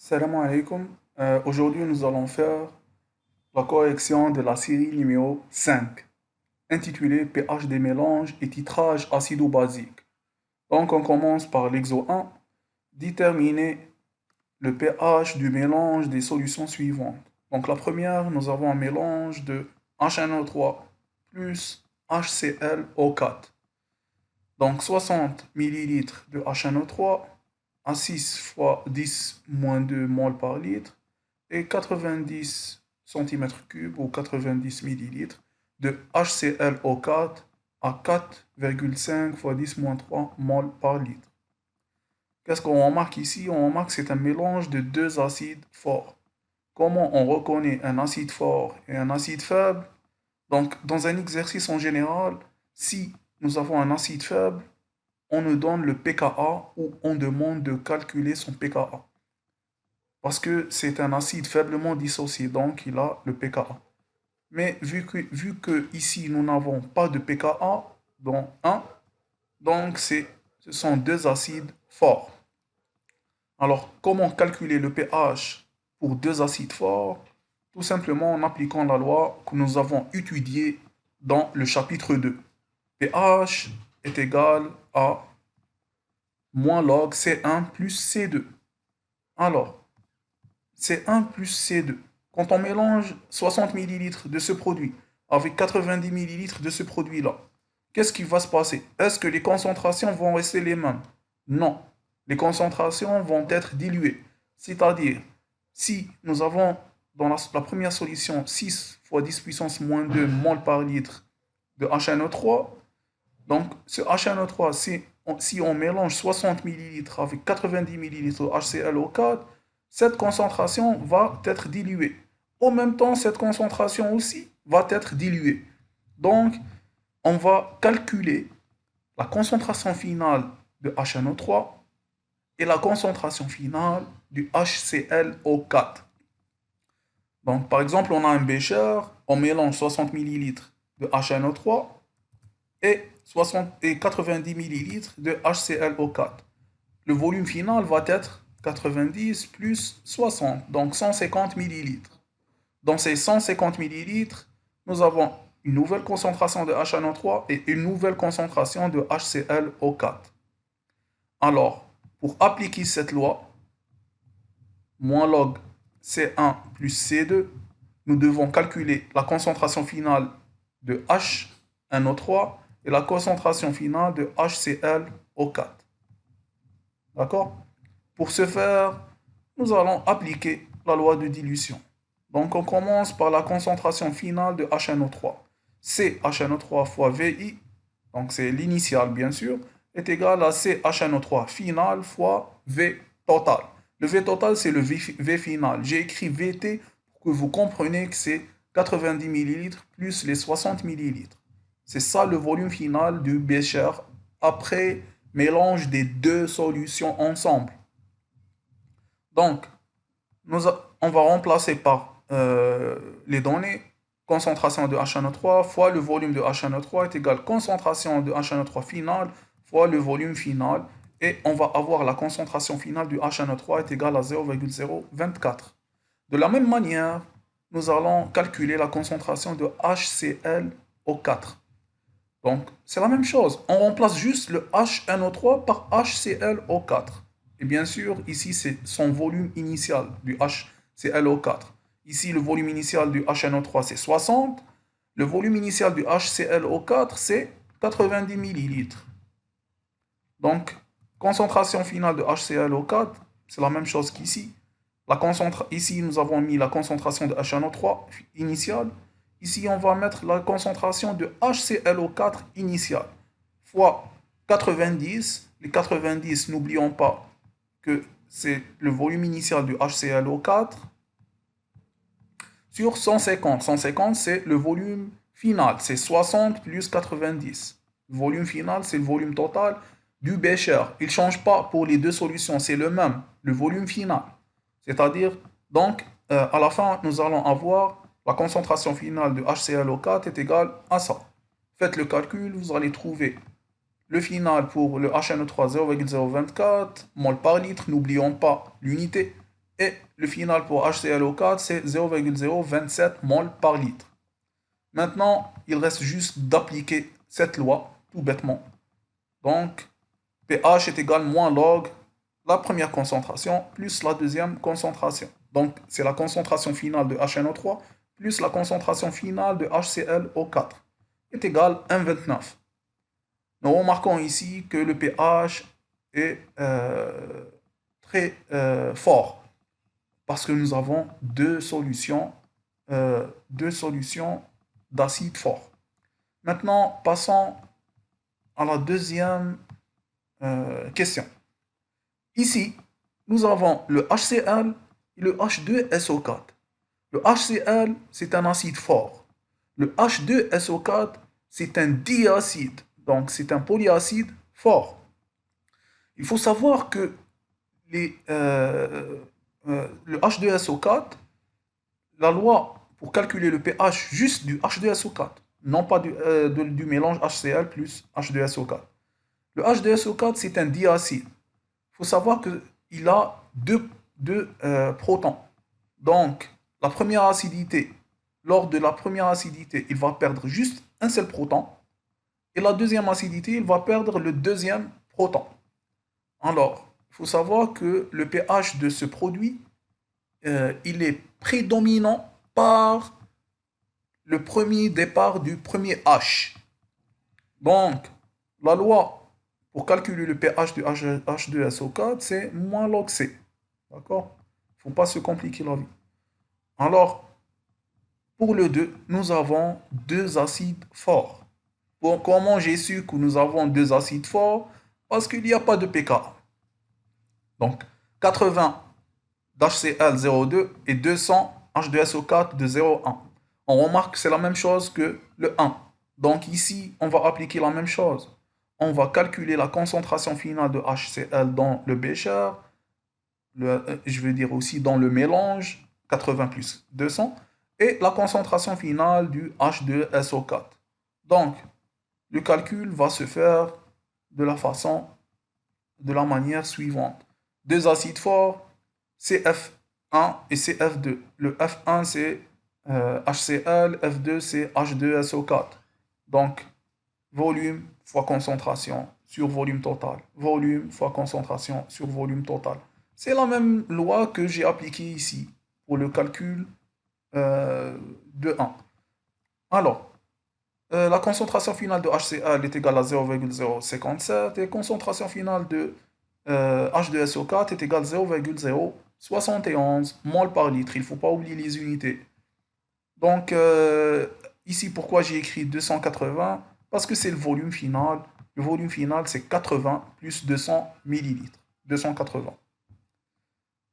Salam alaikum. Aujourd'hui, nous allons faire la correction de la série numéro 5, intitulée pH des mélanges et titrage acido-basique. Donc, on commence par l'exo 1, déterminer le pH du mélange des solutions suivantes. Donc, la première, nous avons un mélange de HNO3 plus HClO4. Donc, 60 millilitres de HNO3 à 6 fois 10 moins 2 mol par litre et 90 cm3 ou 90 millilitres de HClO4 à 4,5 fois 10 moins 3 mol par litre. Qu'est-ce qu'on remarque ici? On remarque que c'est un mélange de deux acides forts. Comment on reconnaît un acide fort et un acide faible? Donc, dans un exercice en général, si nous avons un acide faible, on nous donne le pKa ou on demande de calculer son pKa. Parce que c'est un acide faiblement dissocié, donc il a le pKa. Mais vu que ici nous n'avons pas de pKa dans un, donc ce sont deux acides forts. Alors comment calculer le pH pour deux acides forts? Tout simplement en appliquant la loi que nous avons étudiée dans le chapitre 2. pH est égal à moins log C1 plus C2. Alors, C1 plus C2. Quand on mélange 60 millilitres de ce produit avec 90 millilitres de ce produit-là, qu'est-ce qui va se passer? Est-ce que les concentrations vont rester les mêmes? Non. Les concentrations vont être diluées. C'est-à-dire, si nous avons dans la première solution 6 fois 10 puissance moins 2 mol par litre de HNO3, donc ce HNO3, si on mélange 60 millilitres avec 90 millilitres de HClO4, cette concentration va être diluée. En même temps, cette concentration aussi va être diluée. Donc, on va calculer la concentration finale de HNO3 et la concentration finale du HClO4. Donc, par exemple, on a un bécher, on mélange 60 millilitres de HNO3 et 90 millilitres de HClO4. Le volume final va être 90 plus 60, donc 150 millilitres. Dans ces 150 millilitres, nous avons une nouvelle concentration de HNO3 et une nouvelle concentration de HClO4. Alors, pour appliquer cette loi, moins log C1 plus C2, nous devons calculer la concentration finale de HNO3 et la concentration finale de HClO4. D'accord? Pour ce faire, nous allons appliquer la loi de dilution. Donc, on commence par la concentration finale de HNO3. CHNO3 fois VI, donc c'est l'initial bien sûr, est égal à CHNO3 final fois V total. Le V total, c'est le V final. J'ai écrit VT pour que vous compreniez que c'est 90 millilitres plus les 60 millilitres. C'est ça le volume final du bécher après mélange des deux solutions ensemble. Donc, on va remplacer par les données concentration de HNO3 fois le volume de HNO3 est égal à concentration de HNO3 finale fois le volume final. Et on va avoir la concentration finale du HNO3 est égale à 0,024. De la même manière, nous allons calculer la concentration de HClO4. Donc, c'est la même chose. On remplace juste le HNO3 par HClO4. Et bien sûr, ici, c'est son volume initial du HClO4. Ici, le volume initial du HNO3, c'est 60. Le volume initial du HClO4, c'est 90 millilitres. Donc, concentration finale de HClO4, c'est la même chose qu'ici. Ici, nous avons mis la concentration de HNO3 initiale. Ici, on va mettre la concentration de HClO4 initiale fois 90. Les 90, n'oublions pas que c'est le volume initial du HClO4 sur 150. 150, c'est le volume final. C'est 60 plus 90. Le volume final, c'est le volume total du bécher. Il ne change pas pour les deux solutions. C'est le même, le volume final. C'est-à-dire, donc, à la fin, nous allons avoir la concentration finale de HClO4 est égale à ça. Faites le calcul, vous allez trouver le final pour le HNO3 0,024 mol par litre. N'oublions pas l'unité. Et le final pour HClO4, c'est 0,027 mol par litre. Maintenant, il reste juste d'appliquer cette loi, tout bêtement. Donc, pH est égal moins log la première concentration plus la deuxième concentration. Donc, c'est la concentration finale de HNO3 plus la concentration finale de HClO4 est égal à 1,29. Nous remarquons ici que le pH est très fort parce que nous avons deux solutions d'acide fort. Maintenant, passons à la deuxième question. Ici, nous avons le HCl et le H2SO4. Le HCl, c'est un acide fort. Le H2SO4, c'est un diacide. Donc, c'est un polyacide fort. Il faut savoir que le H2SO4, la loi pour calculer le pH juste du H2SO4, non pas du mélange HCl plus H2SO4. Le H2SO4, c'est un diacide. Il faut savoir qu'il a deux protons. Donc, la première acidité, lors de la première acidité, il va perdre juste un seul proton. Et la deuxième acidité, il va perdre le deuxième proton. Alors, il faut savoir que le pH de ce produit, il est prédominant par le premier départ du premier H. Donc, la loi pour calculer le pH du H2SO4, c'est moins log C. D'accord? Il ne faut pas se compliquer la vie. Alors, pour le 2, nous avons deux acides forts. Comment j'ai su que nous avons deux acides forts? Parce qu'il n'y a pas de pKa. Donc, 80 d'HCl02 et 200 H2SO4 de 0,1. On remarque que c'est la même chose que le 1. Donc ici, on va appliquer la même chose. On va calculer la concentration finale de HCl dans le bécher, je veux dire aussi dans le mélange, 80 plus 200, et la concentration finale du H2SO4. Donc, le calcul va se faire de la manière suivante. Deux acides forts, CF1 et CF2. Le F1 c'est HCl, F2 c'est H2SO4. Donc, volume fois concentration sur volume total. Volume fois concentration sur volume total. C'est la même loi que j'ai appliquée ici pour le calcul de 1. Alors, la concentration finale de HCl est égale à 0,057 et la concentration finale de H2SO4 est égale à 0,071 mol par litre. Il ne faut pas oublier les unités. Donc, ici, pourquoi j'ai écrit 280? Parce que c'est le volume final. Le volume final, c'est 80 plus 200 millilitres. 280.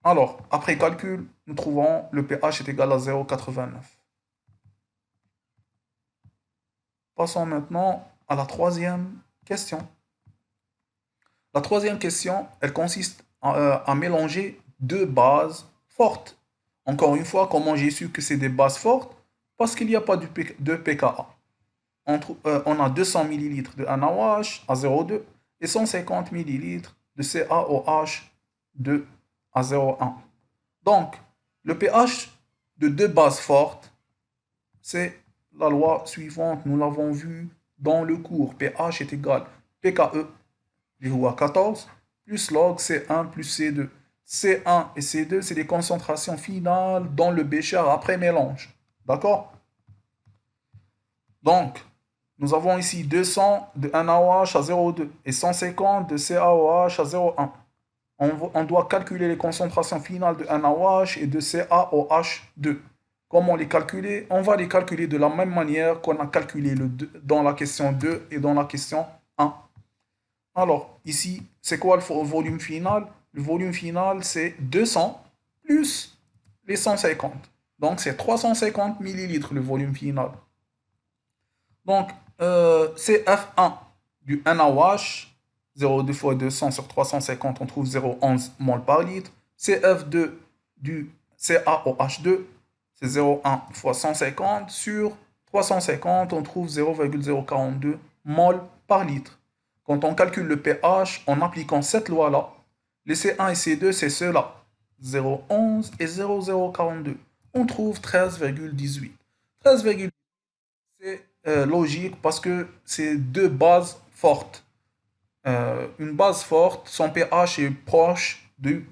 Alors, après calcul, nous trouvons le pH est égal à 0,89. Passons maintenant à la troisième question. La troisième question, elle consiste à mélanger deux bases fortes. Encore une fois, comment j'ai su que c'est des bases fortes? Parce qu'il n'y a pas de pKa. On a 200 ml de NaOH à 0,2 et 150 ml de CaOH à 0,1. Donc, le pH de deux bases fortes, c'est la loi suivante. Nous l'avons vu dans le cours. pH est égal à pKe à 14 plus log C1 plus C2. C1 et C2, c'est les concentrations finales dans le bécher après mélange. D'accord? Donc, nous avons ici 200 de NaOH à 0,2 et 150 de CaOH à 0,1. On doit calculer les concentrations finales de NaOH et de CaOH2. Comment les calculer? On va les calculer de la même manière qu'on a calculé dans la question 2 et dans la question 1. Alors, ici, c'est quoi le volume final? Le volume final, c'est 200 plus les 150. Donc, c'est 350 millilitres le volume final. Donc, CF1 du NaOH, 0,2 fois 200 sur 350, on trouve 0,11 mol par litre. CF2 du CaOH2, c'est 0,1 fois 150 sur 350, on trouve 0,042 mol par litre. Quand on calcule le pH en appliquant cette loi-là, les C1 et C2, c'est ceux-là. 0,11 et 0,042. On trouve 13,18. 13,18, c'est logique parce que c'est deux bases fortes. Une base forte, son pH est proche de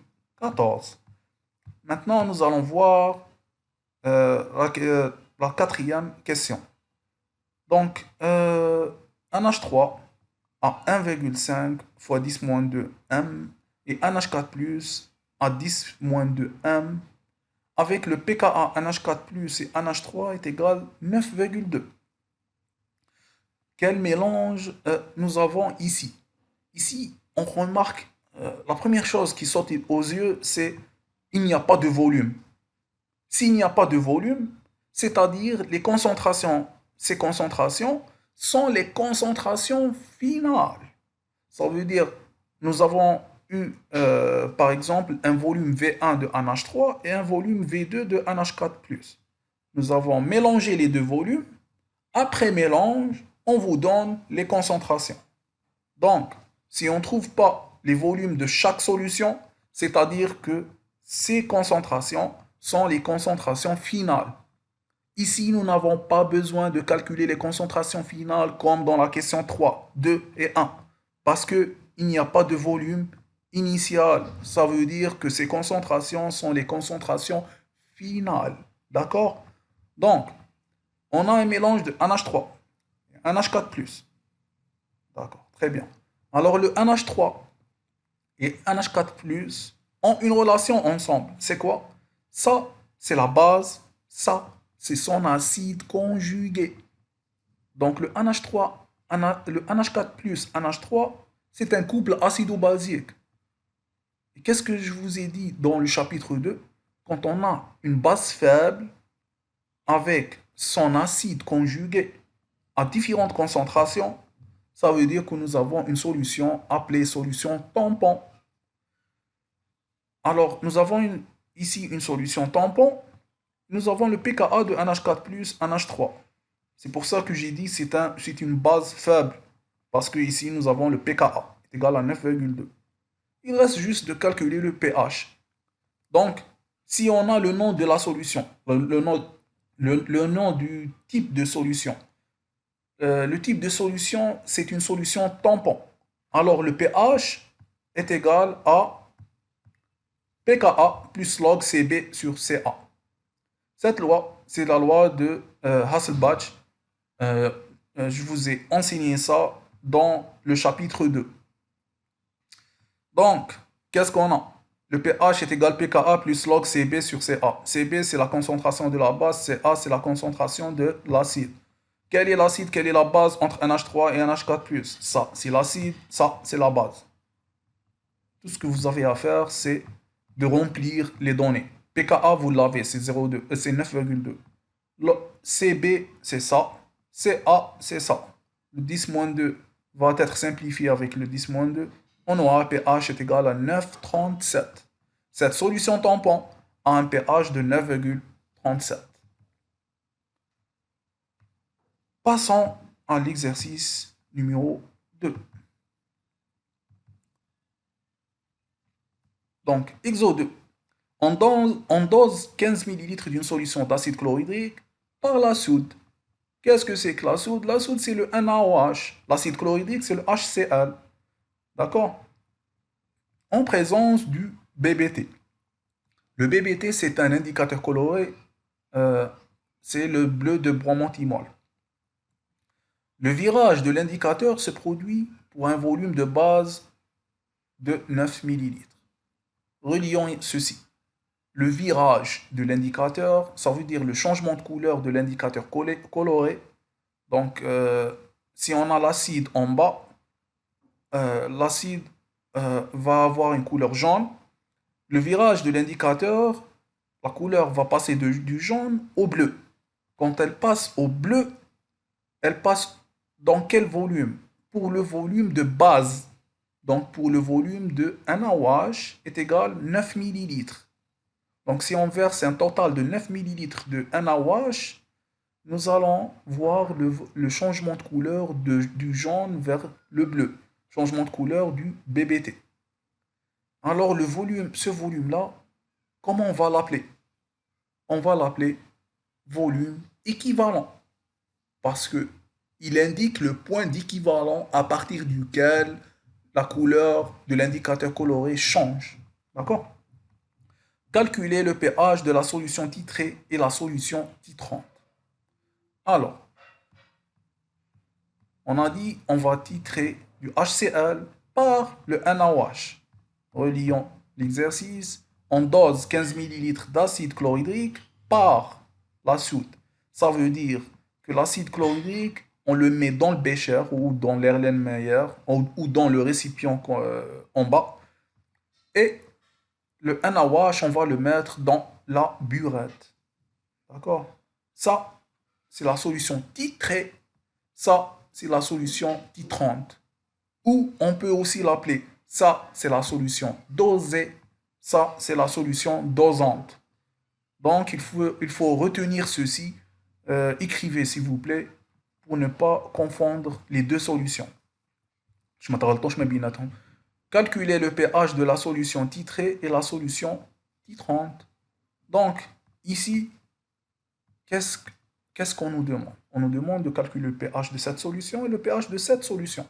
14. Maintenant, nous allons voir la quatrième question. Donc, un H3 à 1,5 fois 10-2 m et un H4 plus à 10-2 m avec le pKa NH4 plus et NH3 est égal à 9,2. Quel mélange nous avons ici? Ici, on remarque la première chose qui saute aux yeux, c'est il n'y a pas de volume. S'il n'y a pas de volume, c'est-à-dire les concentrations, ces concentrations sont les concentrations finales. Ça veut dire, nous avons eu, par exemple, un volume V1 de NH3 et un volume V2 de NH4+. Nous avons mélangé les deux volumes. Après mélange, on vous donne les concentrations. Donc, si on ne trouve pas les volumes de chaque solution, c'est-à-dire que ces concentrations sont les concentrations finales. Ici, nous n'avons pas besoin de calculer les concentrations finales comme dans la question 3, 2 et 1, parce qu'il n'y a pas de volume initial. Ça veut dire que ces concentrations sont les concentrations finales. D'accord? Donc, on a un mélange de NH3 et NH4+. D'accord, très bien. Alors, le NH3 et NH4+, ont une relation ensemble. C'est quoi? Ça, c'est la base. Ça, c'est son acide conjugué. Donc le NH3, le NH4 plus NH3, c'est un couple acido-basique. Et qu'est-ce que je vous ai dit dans le chapitre 2? Quand on a une base faible avec son acide conjugué à différentes concentrations, ça veut dire que nous avons une solution appelée solution tampon. Alors, nous avons ici une solution tampon. Nous avons le pKa de NH4 plus NH3. C'est pour ça que j'ai dit que c'est une base faible. Parce que ici, nous avons le pKa est égal à 9,2. Il reste juste de calculer le pH. Donc, si on a le nom de la solution, le nom du type de solution, le type de solution, c'est une solution tampon. Alors, le pH est égal à pKa plus log Cb sur Ca. Cette loi, c'est la loi de Hasselbalch. Je vous ai enseigné ça dans le chapitre 2. Donc, qu'est-ce qu'on a? Le pH est égal à pKa plus log Cb sur Ca. Cb, c'est la concentration de la base. Ca, c'est la concentration de l'acide. Quel est l'acide? Quelle est la base entre NH3 et NH4+? Ça, c'est l'acide. Ça, c'est la base. Tout ce que vous avez à faire, c'est de remplir les données. pKa, vous l'avez, c'est 0,2, c'est 9,2. Cb, c'est ça. Ca, c'est ça. Le 10-2 va être simplifié avec le 10-2. On aura un pH est égal à 9,37. Cette solution tampon a un pH de 9,37. Passons à l'exercice numéro 2. Donc, exo 2. On dose 15 ml d'une solution d'acide chlorhydrique par la soude. Qu'est-ce que c'est que la soude? La soude, c'est le NaOH. L'acide chlorhydrique, c'est le HCl. D'accord? En présence du BBT. Le BBT, c'est un indicateur coloré. C'est le bleu de bromothymol. Le virage de l'indicateur se produit pour un volume de base de 9 ml. Relions ceci. Le virage de l'indicateur, ça veut dire le changement de couleur de l'indicateur coloré. Donc, si on a l'acide en bas, l'acide va avoir une couleur jaune. Le virage de l'indicateur, la couleur va passer du jaune au bleu. Quand elle passe au bleu, elle passe dans quel volume? Pour le volume de base. Donc, pour le volume de NaOH est égal à 9 ml. Donc, si on verse un total de 9 ml de NaOH, nous allons voir le changement de couleur du jaune vers le bleu. Changement de couleur du BBT. Alors, ce volume-là comment on va l'appeler? On va l'appeler volume équivalent parce que il indique le point d'équivalent à partir duquel la couleur de l'indicateur coloré change. D'accord? Calculer le pH de la solution titrée et la solution titrante. Alors, on a dit on va titrer du HCl par le NaOH. Relions l'exercice. On dose 15 ml d'acide chlorhydrique par la soude. Ça veut dire que l'acide chlorhydrique, on le met dans le bécher ou dans l'Erlenmeyer ou dans le récipient en bas. Et le NaOH, on va le mettre dans la burette. D'accord? Ça, c'est la solution titrée. Ça, c'est la solution titrante. Ou on peut aussi l'appeler, ça, c'est la solution dosée. Ça, c'est la solution dosante. Donc, il faut retenir ceci. Écrivez, s'il vous plaît, pour ne pas confondre les deux solutions. Je m'attends je bien attendre. Calculer le pH de la solution titrée et la solution titrante. Donc, ici, qu'est-ce qu'on nous demande? On nous demande de calculer le pH de cette solution et le pH de cette solution.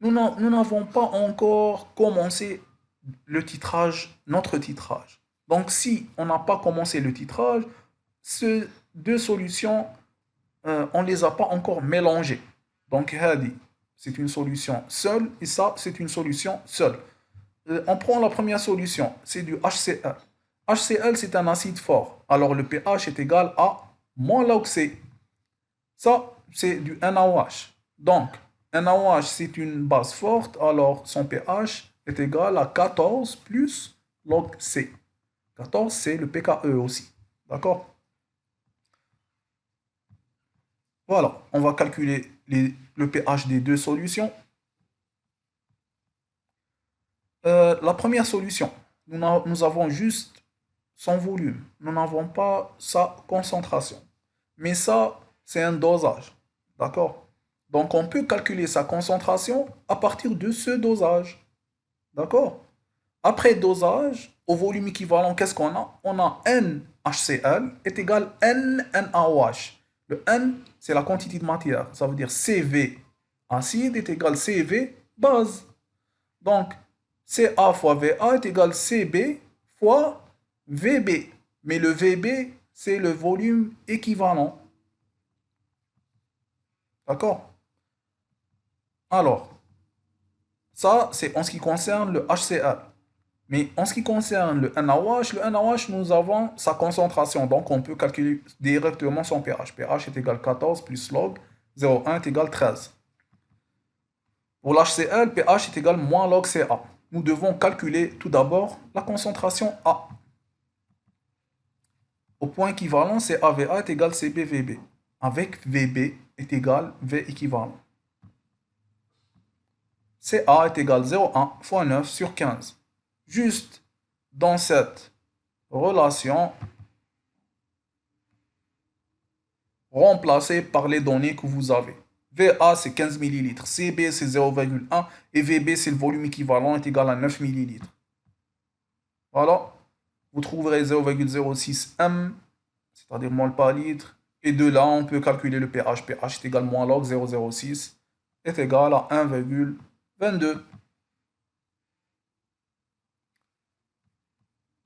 Nous n'avons pas encore commencé le titrage, notre titrage. Donc, si on n'a pas commencé le titrage, ces deux solutions, on ne les a pas encore mélangées. Donc, Hadi, c'est une solution seule et ça, c'est une solution seule. On prend la première solution, c'est du HCl. HCl, c'est un acide fort. Alors, le pH est égal à moins log C. Ça, c'est du NaOH. Donc, NaOH, c'est une base forte, alors son pH est égal à 14 plus log C. 14, c'est le pKe aussi. D'accord? Voilà, on va calculer le pH des deux solutions. La première solution, nous avons juste son volume. Nous n'avons pas sa concentration. Mais ça, c'est un dosage. D'accord? Donc, on peut calculer sa concentration à partir de ce dosage. D'accord? Après dosage, au volume équivalent, qu'est-ce qu'on a? On a NHCl est égal à NaOH. Le N, c'est la quantité de matière. Ça veut dire CV acide est égal à CV base. Donc, Ca fois Va est égal à Cb fois Vb. Mais le Vb, c'est le volume équivalent. D'accord? Alors, ça, c'est en ce qui concerne le HCl. Mais en ce qui concerne le NaOH, nous avons sa concentration. Donc, on peut calculer directement son pH. pH est égal à 14 plus log 0,1 est égal à 13. Pour l'HCl, pH est égal à moins log Ca. Nous devons calculer tout d'abord la concentration A. Au point équivalent, CaVA est égal à CbVb. Avec Vb est égal à V équivalent. Ca est égal à 0,1 fois 9 sur 15. Juste dans cette relation, remplacée par les données que vous avez. Va, c'est 15 ml, Cb, c'est 0,1 et Vb, c'est le volume équivalent, est égal à 9 ml. Voilà. Vous trouverez 0,06 m, c'est-à-dire mol par litre. Et de là, on peut calculer le pH. pH est égal à moins log 0,06 est égal à 1,22.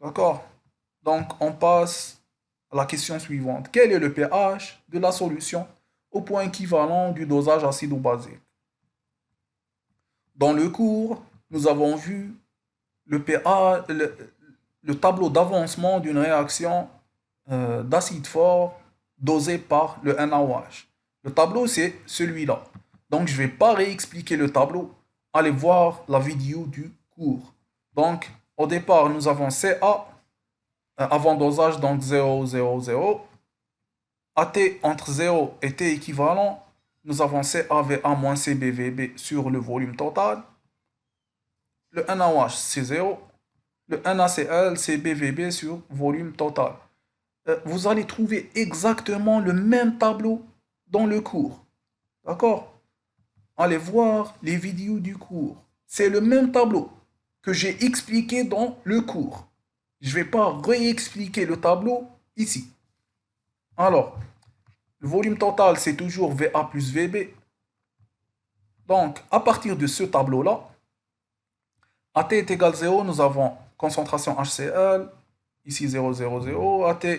D'accord? Donc, on passe à la question suivante. Quel est le pH de la solution au point équivalent du dosage acido-basique? Dans le cours, nous avons vu le pH, le tableau d'avancement d'une réaction d'acide fort dosé par le NaOH. Le tableau, c'est celui-là. Donc, je ne vais pas réexpliquer le tableau. Allez voir la vidéo du cours. Donc, au départ, nous avons Ca avant dosage, donc 0, 0, 0. AT entre 0 et T équivalent, nous avons CaVA moins CbVb sur le volume total. Le NaOH, c'est 0. Le NaCl, c'est BVB sur volume total. Vous allez trouver exactement le même tableau dans le cours. D'accord? Allez voir les vidéos du cours. C'est le même tableau que j'ai expliqué dans le cours. Je ne vais pas réexpliquer le tableau ici. Alors, le volume total, c'est toujours VA plus VB. Donc, à partir de ce tableau-là, AT est égal à 0, nous avons concentration HCl, ici 0, 0, 0. AT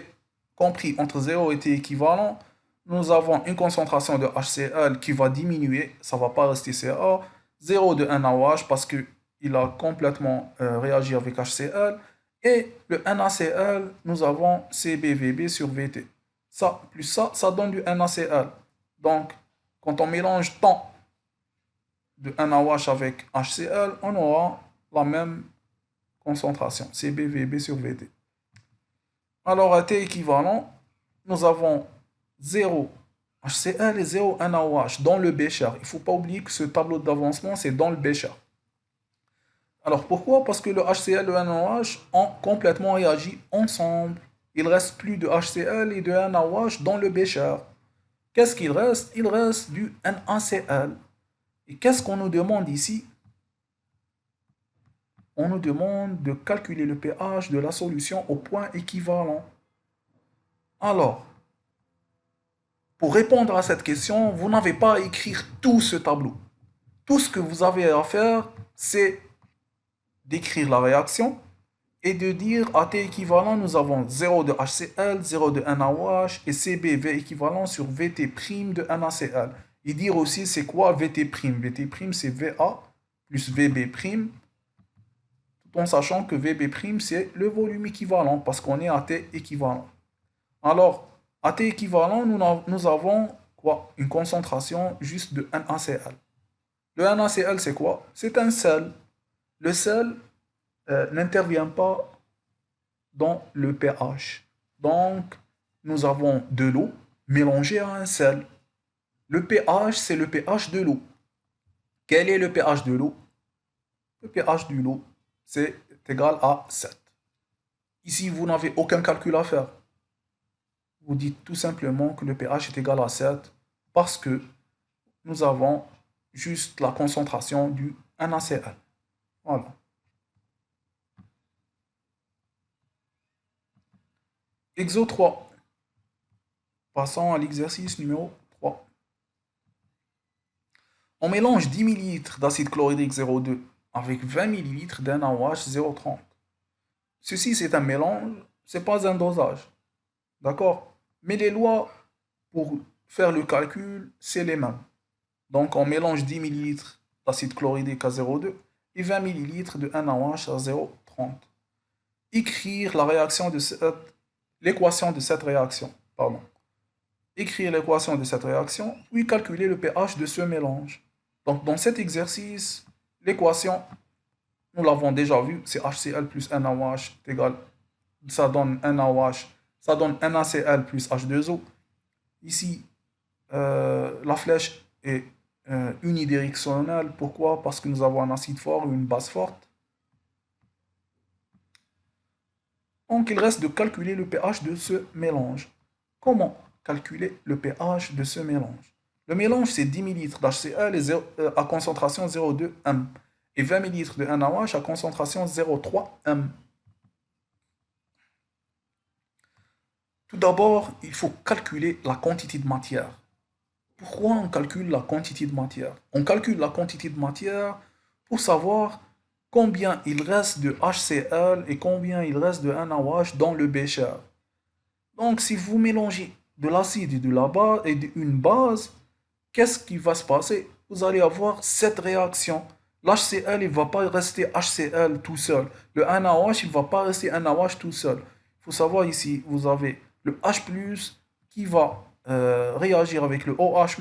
compris entre 0 et T équivalent, nous avons une concentration de HCl qui va diminuer, ça ne va pas rester Ca. 0 de NaOH parce qu'il a complètement réagi avec HCl. Et le NaCl, nous avons CbVb sur Vt. Ça plus ça donne du NaCl. Donc, quand on mélange tant de NaOH avec HCl, on aura la même concentration, CbVb sur Vt. Alors, à T équivalent, nous avons 0 HCl et 0 NaOH dans le bécher. Il ne faut pas oublier que ce tableau d'avancement, c'est dans le bécher. Alors, pourquoi? Parce que le HCl et le NaOH ont complètement réagi ensemble. Il ne reste plus de HCl et de NaOH dans le bécher. Qu'est-ce qu'il reste? Il reste du NaCl. Et qu'est-ce qu'on nous demande ici? On nous demande de calculer le pH de la solution au point équivalent. Alors, pour répondre à cette question, vous n'avez pas à écrire tout ce tableau. Tout ce que vous avez à faire, c'est d'écrire la réaction et de dire à T équivalent, nous avons 0 de HCl, 0 de NaOH et CbV équivalent sur Vt' de NaCl. Et dire aussi c'est quoi Vt'? Vt' c'est Va plus Vb', tout en sachant que Vb' c'est le volume équivalent parce qu'on est à T équivalent. Alors, à T équivalent, nous avons quoi? Une concentration juste de NaCl. Le NaCl, c'est quoi? C'est un sel. Le sel n'intervient pas dans le pH. Donc, nous avons de l'eau mélangée à un sel. Le pH, c'est le pH de l'eau. Quel est le pH de l'eau? Le pH de l'eau, c'est égal à 7. Ici, vous n'avez aucun calcul à faire. Vous dites tout simplement que le pH est égal à 7 parce que nous avons juste la concentration du NaCl. Voilà. Exo 3. Passons à l'exercice numéro 3. On mélange 10 ml d'acide chlorhydrique 0,2 avec 20 ml d'NaOH 0,30. Ceci, c'est un mélange, ce n'est pas un dosage. D'accord? Mais les lois pour faire le calcul, c'est les mêmes. Donc, on mélange 10 ml d'acide chlorhydrique à 0,2 et 20 ml de NaOH à 0,30. Écrire la réaction de l'équation de cette réaction. Pardon. Écrire l'équation de cette réaction, puis calculer le pH de ce mélange. Donc, dans cet exercice, l'équation, nous l'avons déjà vu, c'est HCl plus NaOH égale, ça donne NaOH, ça donne NaCl plus H2O. Ici, la flèche est unidirectionnelle. Pourquoi? Parce que nous avons un acide fort et une base forte. Donc, il reste de calculer le pH de ce mélange. Comment calculer le pH de ce mélange? Le mélange, c'est 10 ml d'HCl à concentration 0,2 m et 20 ml de NaOH à concentration 0,3 m. Tout d'abord, il faut calculer la quantité de matière. Pourquoi on calcule la quantité de matière? On calcule la quantité de matière pour savoir combien il reste de HCl et combien il reste de NaOH dans le bécher. Donc, si vous mélangez de l'acide et de la base et une base, qu'est-ce qui va se passer? Vous allez avoir cette réaction. L'HCl, il ne va pas rester HCl tout seul. Le NaOH, il ne va pas rester NaOH tout seul. Il faut savoir ici, vous avez le H+, qui va réagir avec le OH-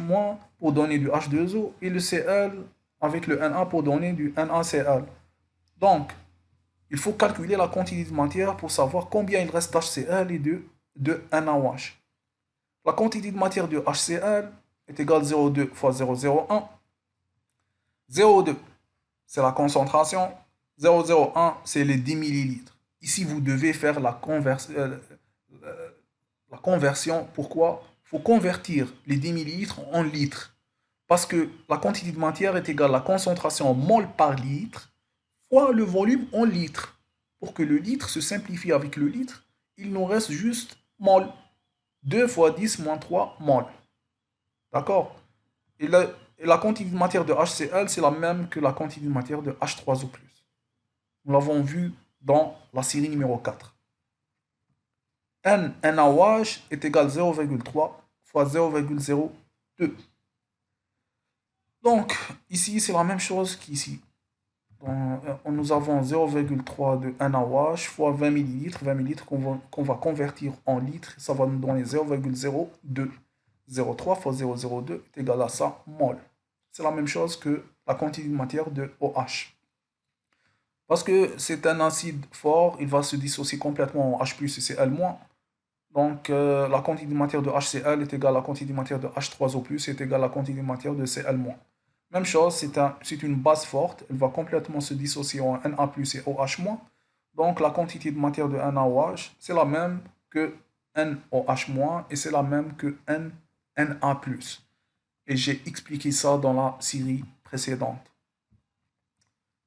pour donner du H2O et le Cl avec le Na pour donner du NaCl. Donc, il faut calculer la quantité de matière pour savoir combien il reste d'HCl et de NaOH. La quantité de matière de HCl est égale à 0,2 fois 0,01. 0,2, c'est la concentration. 0,01, c'est les 10 ml. Ici, vous devez faire la conversion. Pourquoi? Il faut convertir les 10 ml en litres. Parce que la quantité de matière est égale à la concentration en mol par litre fois le volume en litres. pour que le litre se simplifie avec le litre, il nous reste juste mol. 2 fois 10 moins 3 mol. D'accord? Et la quantité de matière de HCl, c'est la même que la quantité de matière de H3O+. Nous l'avons vu dans la série numéro 4. NaOH est égal à 0,3 fois 0,02. Donc, ici, c'est la même chose qu'ici. Nous avons 0,3 de NaOH fois 20 ml. 20 ml qu'on va convertir en litres. Ça va nous donner 0,02. 0,3 fois 0,02 est égal à ça, mol. C'est la même chose que la quantité de matière de OH. Parce que c'est un acide fort, il va se dissocier complètement en H+, et Cl-. Donc, la quantité de matière de HCl est égale à la quantité de matière de H3O+, est égale à la quantité de matière de Cl-. Même chose, c'est une base forte, elle va complètement se dissocier en Na+, et OH-. Donc, la quantité de matière de NaOH, c'est la même que NOH-, et c'est la même que Na+. Et j'ai expliqué ça dans la série précédente.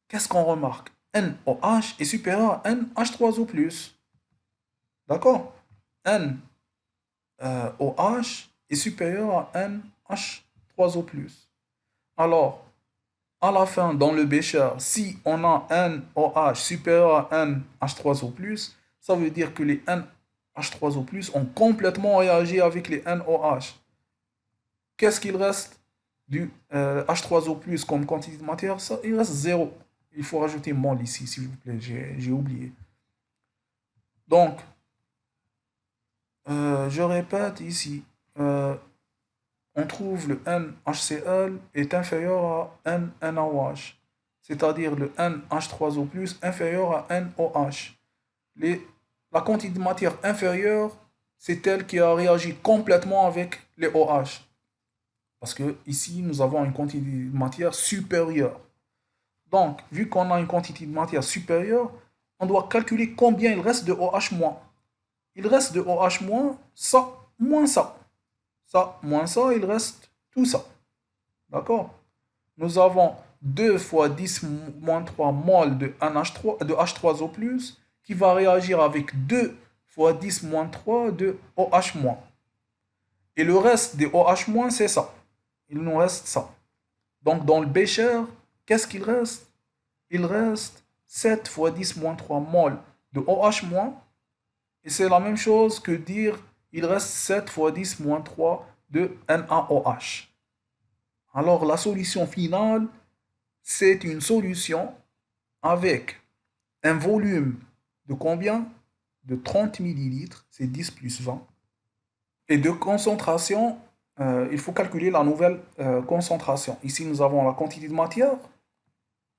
Qu'est-ce qu'on remarque? NOH est supérieur à NH3O+. D'accord? NOH est supérieur à NH3O+. Alors, à la fin, dans le bécher, si on a NOH supérieur à NH3O+, ça veut dire que les NH3O+, ont complètement réagi avec les NOH. Qu'est-ce qu'il reste du H3O+, comme quantité de matière? Ça, il reste 0. Il faut rajouter mol ici, s'il vous plaît, j'ai oublié. Donc, je répète ici, on trouve le NHCl est inférieur à NaOH, c'est-à-dire le NH3O+, inférieur à NOH. La quantité de matière inférieure, c'est elle qui a réagi complètement avec les OH. Parce que ici, nous avons une quantité de matière supérieure. Donc, vu qu'on a une quantité de matière supérieure, on doit calculer combien il reste de OH-. Il reste de OH-, ça, moins ça. Ça, moins ça, il reste tout ça. D'accord? Nous avons 2 fois 10 moins 3 mol de H3O+, qui va réagir avec 2 fois 10 moins 3 de OH-. Et le reste des OH-, c'est ça. Il nous reste ça. Donc, dans le bécher, qu'est-ce qu'il reste? Il reste 7 fois 10 moins 3 mol de OH-. Et c'est la même chose que dire il reste 7 fois 10 moins 3 de NaOH. Alors, la solution finale, c'est une solution avec un volume de combien? De 30 ml, c'est 10 plus 20. Et de concentration, il faut calculer la nouvelle concentration. Ici, nous avons la quantité de matière.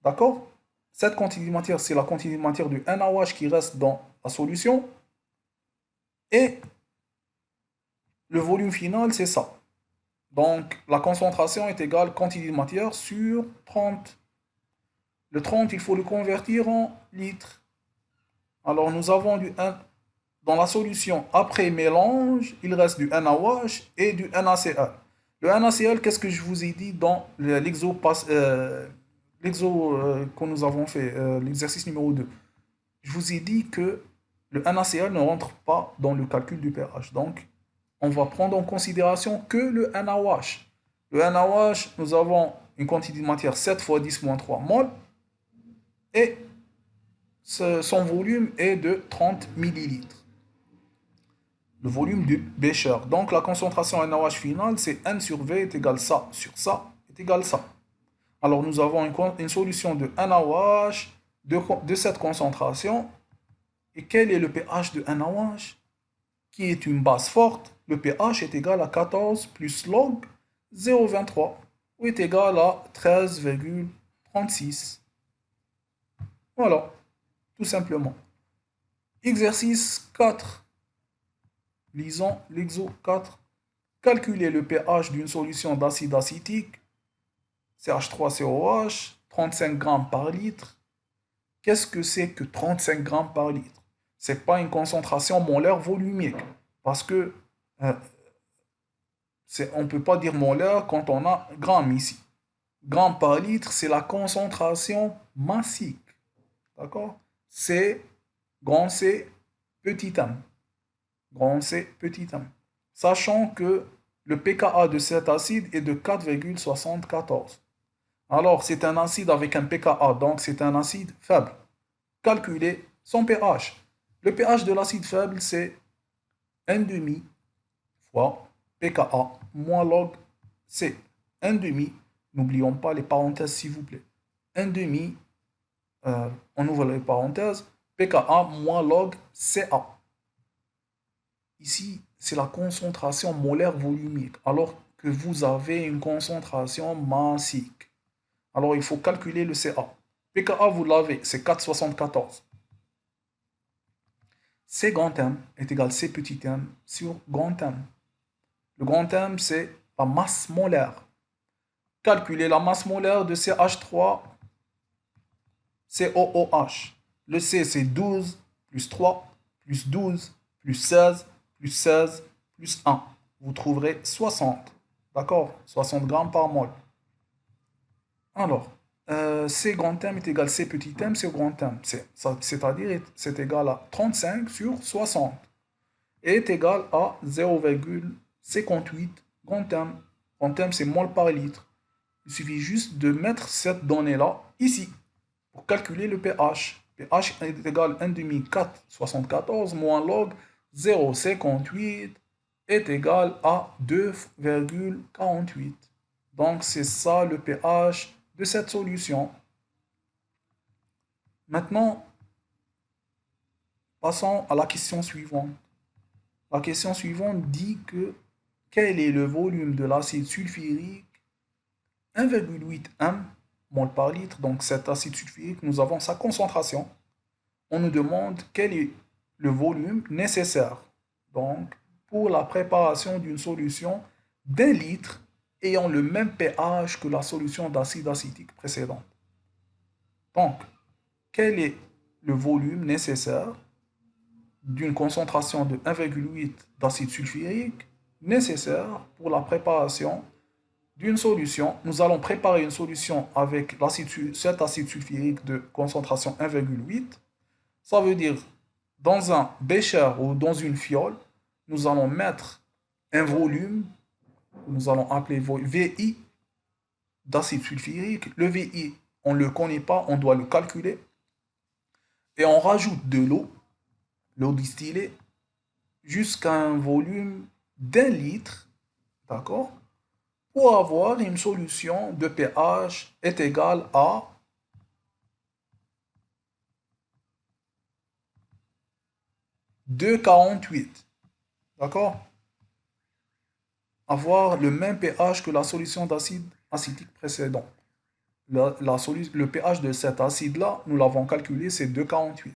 D'accord? Cette quantité de matière, c'est la quantité de matière du NaOH qui reste dans la solution. Et le volume final, c'est ça. Donc, la concentration est égale à quantité de matière sur 30. Le 30, il faut le convertir en litres. Alors, nous avons dans la solution, après mélange, il reste du NaOH et du NaCl. Le NaCl, qu'est-ce que je vous ai dit dans l'exo que nous avons fait, l'exercice numéro 2? Je vous ai dit que le NaCl ne rentre pas dans le calcul du pH. Donc, on va prendre en considération que le NaOH. Le NaOH, nous avons une quantité de matière 7 fois 10 moins 3 mol. Et son volume est de 30 millilitres. Le volume du bécher. Donc la concentration NaOH finale, c'est N sur V est égal à ça sur ça est égal à ça. Alors nous avons une solution de NaOH de cette concentration. Et quel est le pH de NaOH? Qui est une base forte. Le pH est égal à 14 plus log 0,23 ou est égal à 13,36. Voilà, tout simplement. Exercice 4. Lisons l'exo 4. Calculer le pH d'une solution d'acide acétique, CH3COH, 35 grammes par litre. Qu'est-ce que c'est que 35 grammes par litre? Ce n'est pas une concentration molaire volumique. Parce que on ne peut pas dire molaire quand on a grammes ici. Grammes par litre, c'est la concentration massique. D'accord? C'est grand C, petit m. Grand C, petit m. Sachant que le pKa de cet acide est de 4,74. Alors, c'est un acide avec un pKa, donc c'est un acide faible. Calculez son pH. Le pH de l'acide faible, c'est 1,5 fois pKa moins log C. 1,5, n'oublions pas les parenthèses s'il vous plaît. 1,5, on ouvre les parenthèses, pKa moins log Ca. Ici, c'est la concentration molaire volumique, alors que vous avez une concentration massique. Alors, il faut calculer le Ca. pKa, vous l'avez, c'est 4,74. C grand M est égal à C petit m sur grand M. Le grand M, c'est la masse molaire. Calculez la masse molaire de CH3, COOH. Le C, c'est 12 plus 3 plus 12 plus 16 plus 16 plus 1. Vous trouverez 60. D'accord? 60 grammes par mol. Alors, C grand M est égal à C petit m, c'est grand M. C'est-à-dire, c'est égal à 35 sur 60. Et est égal à 0,58 grand M. Grand M, c'est mol par litre. Il suffit juste de mettre cette donnée-là ici pour calculer le pH. pH est égal à 1,474 moins log 0,58 est égal à 2,48. Donc, c'est ça le pH de cette solution. Maintenant, passons à la question suivante. La question suivante dit que quel est le volume de l'acide sulfurique 1,8 m mol par litre. Donc cet acide sulfurique, nous avons sa concentration. On nous demande quel est le volume nécessaire donc, pour la préparation d'une solution d'1 litre ayant le même pH que la solution d'acide acétique précédente. Donc, quel est le volume nécessaire d'une concentration de 1,8 d'acide sulfurique nécessaire pour la préparation d'une solution. Nous allons préparer une solution avec cet acide sulfurique de concentration 1,8. Ça veut dire, dans un bécher ou dans une fiole, nous allons mettre un volume, nous allons appeler VI d'acide sulfurique. Le VI, on ne le connaît pas, on doit le calculer. Et on rajoute de l'eau distillée, jusqu'à un volume d'1 litre, d'accord, pour avoir une solution de pH est égale à 2,48. D'accord? Avoir le même pH que la solution d'acide acétique précédent. Le pH de cet acide-là, nous l'avons calculé, c'est 2,48.